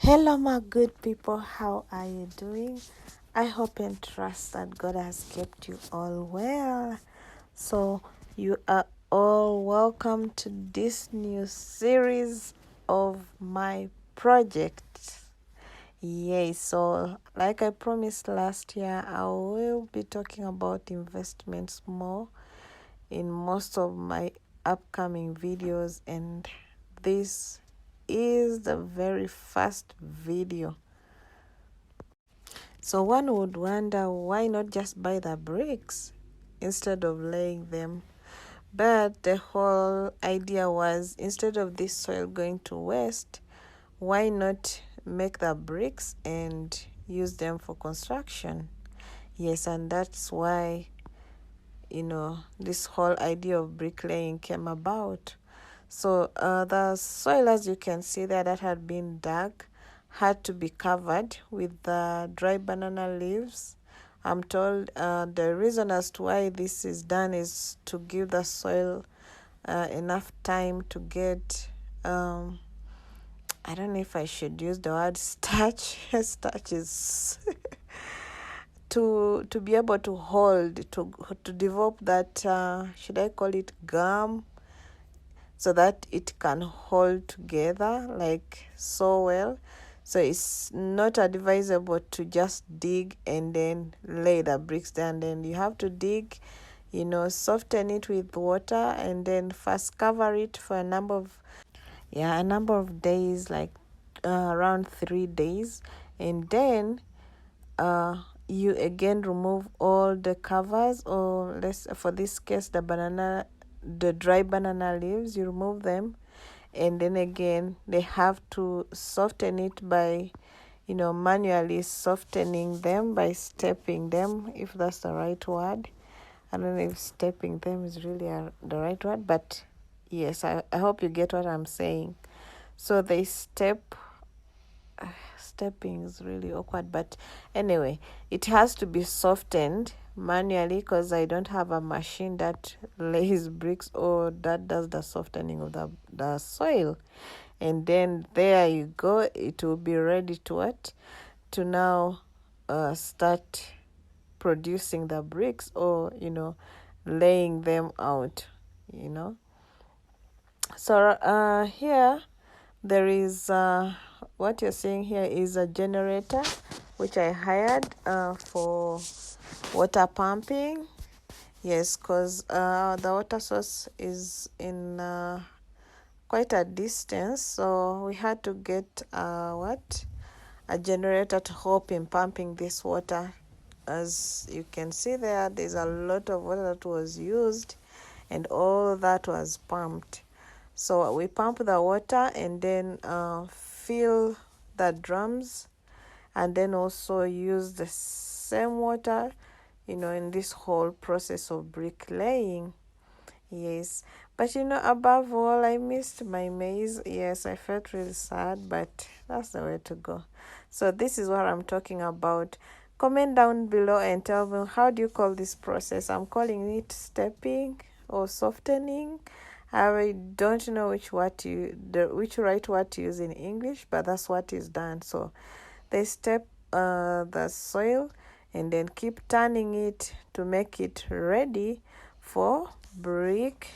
Hello, my good people. How are you doing? I hope and trust that God has kept you all well. So, you are all welcome to this new series of my project. Yay! So, like I promised last year, I will be talking about investments more in most of my upcoming videos, and this is the very first video. So one would wonder, why not just buy the bricks instead of laying them? But the whole idea was, instead of this soil going to waste, why not make the bricks and use them for construction? Yes, and that's why this whole idea of bricklaying came about. So the soil, as you can see there, that had been dug had to be covered with the dry banana leaves. I'm told the reason as to why this is done is to give the soil enough time to get, I don't know if I should use the word starch. Starch is to be able to hold, to develop that, should I call it gum, so that it can hold together like so well. So it's not advisable to just dig and then lay the bricks down. Then you have to dig, soften it with water, and then first cover it for a number of days, like around 3 days, and then you again remove all the covers, or let's, for this case, the dry banana leaves, you remove them, and then again they have to soften it by manually softening them by stepping them, if that's the right word. I don't know if stepping them is really the right word, but yes, I hope you get what I'm saying. So they stepping is really awkward, but anyway, it has to be softened manually, because I don't have a machine that lays bricks or that does the softening of the soil. And then there you go, it will be ready to what, to now start producing the bricks, or laying them out. So here there is, what you're seeing here is a generator which I hired for water pumping. Yes, because the water source is in quite a distance, so we had to get a generator to help in pumping this water. As you can see there's a lot of water that was used, and all that was pumped. So we pump the water and then fill the drums, and then also use the same water, in this whole process of bricklaying. Yes, but above all, I missed my maize. Yes, I felt really sad, but that's the way to go. So this is what I'm talking about. Comment down below and tell me, how do you call this process? I'm calling it stepping or softening. I don't know which right word to use in English, but that's what is done. So they step the soil and then keep turning it to make it ready for brick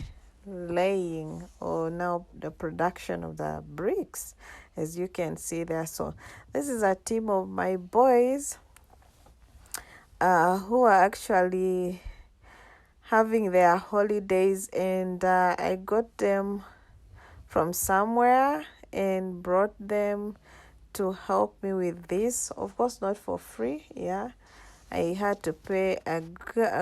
laying, or now the production of the bricks, as you can see there. So this is a team of my boys who are actually having their holidays, and I got them from somewhere and brought them to help me with this. Of course, not for free. Yeah, I had to pay a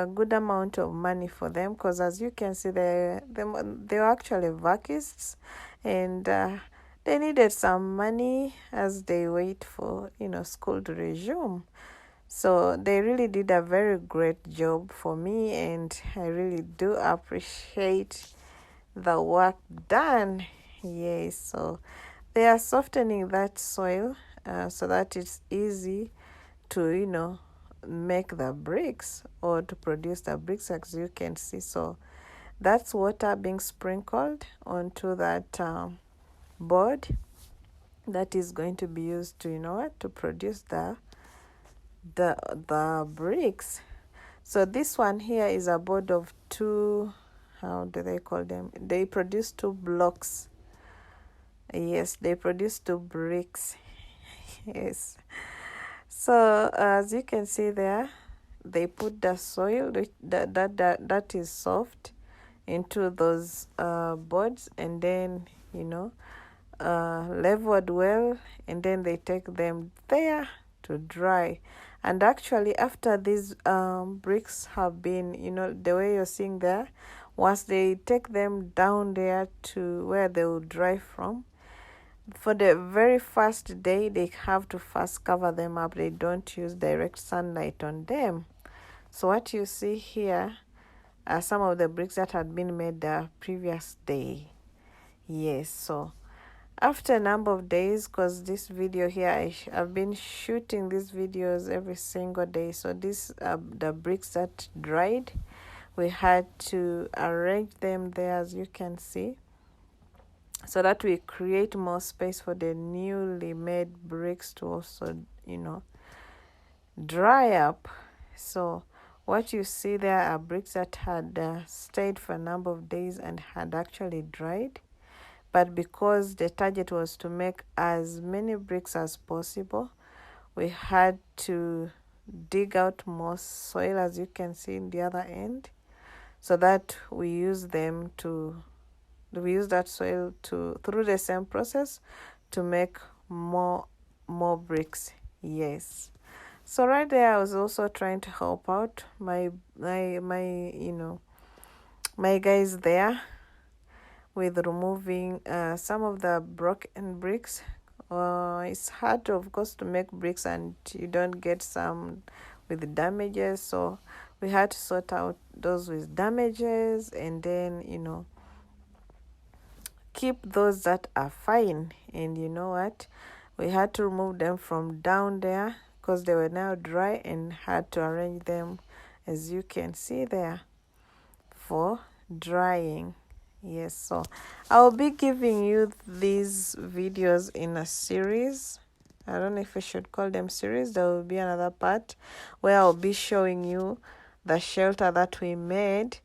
good amount of money for them, because as you can see, they were actually vacists, and they needed some money as they wait for school to resume. So they really did a very great job for me, and I really do appreciate the work done. Yes, so they are softening that soil so that it's easy to make the bricks, or to produce the bricks, as you can see. So that's water being sprinkled onto that board, that is going to be used to, you know what, to produce the bricks. So this one here is a board of two, how do they call them? They produce two blocks. Yes, they produce two bricks. Yes. So as you can see there, they put the soil that is soft into those boards, and then, you know, leveled well, and then they take them there to dry. And actually, after these bricks have been, you know, the way you're seeing there, once they take them down there to where they will dry from, for the very first day, they have to first cover them up. They don't use direct sunlight on them. So what you see here are some of the bricks that had been made the previous day. Yes, so after a number of days, because this video here, I've been shooting these videos every single day. So these are the bricks that dried. We had to arrange them there, as you can see, so that we create more space for the newly made bricks to also, you know, dry up. So what you see there are bricks that had stayed for a number of days and had actually dried. But because the target was to make as many bricks as possible, we had to dig out more soil, as you can see in the other end, so that we use that soil to, through the same process, to make more bricks. Yes. So right there, I was also trying to help out my you know, my guys there with removing some of the broken bricks. It's hard, of course, to make bricks and you don't get some with damages. So we had to sort out those with damages, and then, you know, keep those that are fine. And you know what? We had to remove them from down there because they were now dry, and had to arrange them, as you can see there, for drying. Yes, so I'll be giving you these videos in a series. I don't know if I should call them series. There will be another part where I'll be showing you the shelter that we made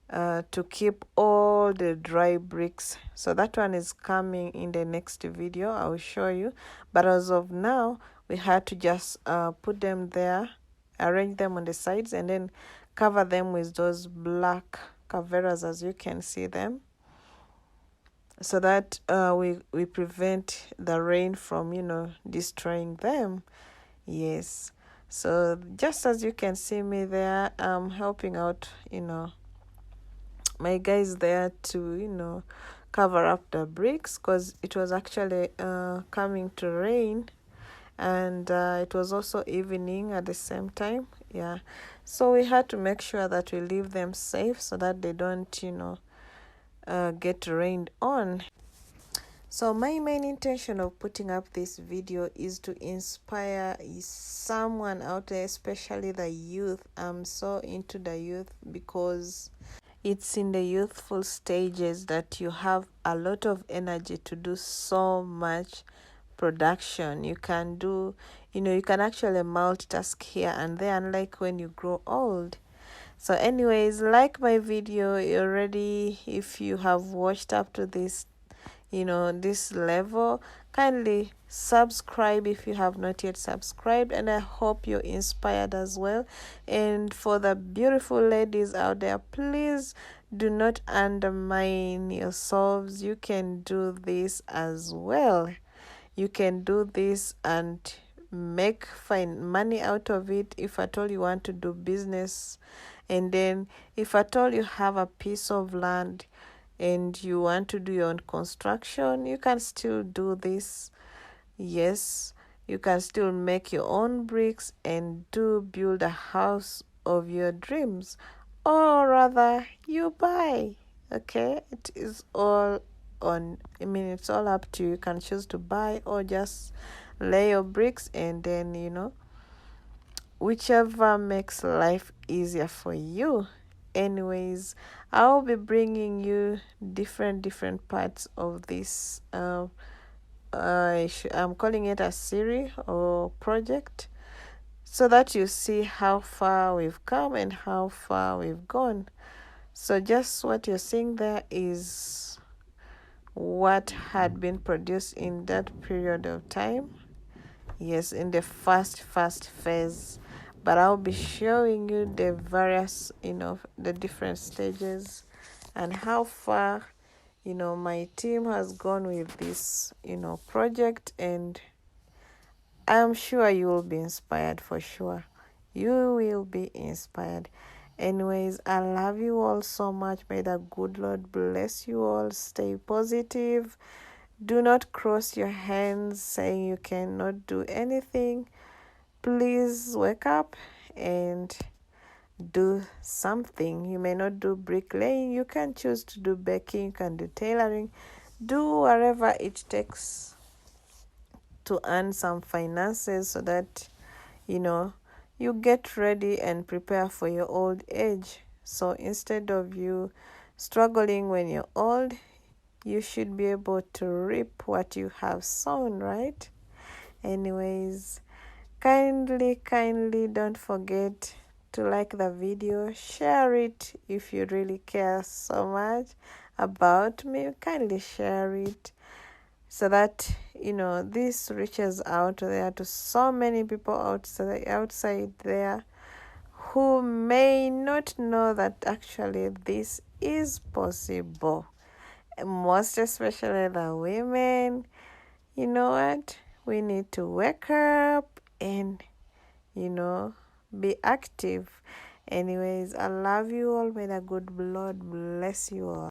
to keep all the dry bricks. So that one is coming in the next video. I will show you. But as of now, we had to just put them there, arrange them on the sides, and then cover them with those black caveras, as you can see them, so that we prevent the rain from, you know, destroying them. Yes. So just as you can see me there, I'm helping out, you know, my guys there to, you know, cover up the bricks, because it was actually coming to rain, and it was also evening at the same time. Yeah, so we had to make sure that we leave them safe so that they don't, you know, get rained on. So my main intention of putting up this video is to inspire someone out there, especially the youth. I'm so into the youth because it's in the youthful stages that you have a lot of energy to do so much production. You can do, you know, you can actually multitask here and there, unlike when you grow old. So anyways, like my video already, if you have watched up to this, you know, this level, kindly subscribe if you have not yet subscribed, and I hope you're inspired as well. And for the beautiful ladies out there, please do not undermine yourselves. You can do this as well. You can do this and make fine money out of it if at all you want to do business. And then if at all you have a piece of land and you want to do your own construction, you can still do this. Yes, you can still make your own bricks and build a house of your dreams, or rather you buy. Okay, it is all on, I mean, it's all up to you. You can choose to buy or just lay your bricks, and then, you know, whichever makes life easier for you. Anyways, I'll be bringing you different parts of this I'm calling it a series or project, so that you see how far we've come and how far we've gone. So just what you're seeing there is what had been produced in that period of time. Yes, in the first phase. But I'll be showing you the various, the different stages and how far, my team has gone with this, project. And I'm sure you will be inspired for sure. You will be inspired. Anyways, I love you all so much. May the good Lord bless you all. Stay positive. Do not cross your hands saying you cannot do anything. Please wake up and do something. You may not do bricklaying. You can choose to do baking. You can do tailoring. Do whatever it takes to earn some finances so that you get ready and prepare for your old age. So instead of you struggling when you're old, you should be able to reap what you have sown, right? Anyways, kindly don't forget to like the video, share it if you really care so much about me. Kindly share it so that this reaches out there to so many people outside there who may not know that actually this is possible, most especially the women. You know what, we need to wake up and be active. Anyways, I love you all. May the good Lord bless you all.